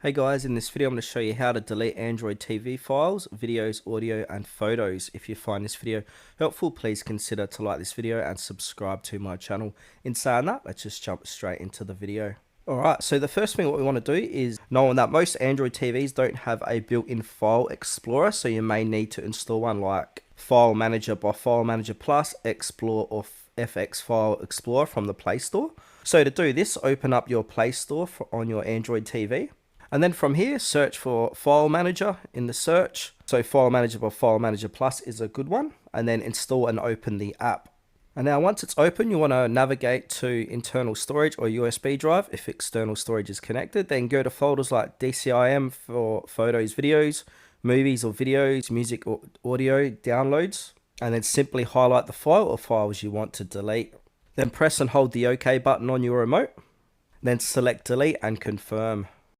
Hey guys, in this video I'm going to show you how to delete Android TV files, videos, audio and photos. If you find this video helpful, please consider to like this video and subscribe to my channel. In saying that, let's just jump straight into the video. Alright, so the first thing what we want to do is knowing that most Android TVs don't have a built-in file explorer, so you may need to install one like File Manager by File Manager Plus, Explore or FX File Explorer from the Play Store. So to do this, open up your Play Store on your Android TV. And then from here, search for File Manager in the search. So File Manager by File Manager Plus is a good one. And then install and open the app. And now once it's open, you want to navigate to internal storage or USB drive if external storage is connected. Then go to folders like DCIM for photos, videos, movies or videos, music or audio downloads. And then simply highlight the file or files you want to delete. Then press and hold the OK button on your remote. Then select delete and confirm.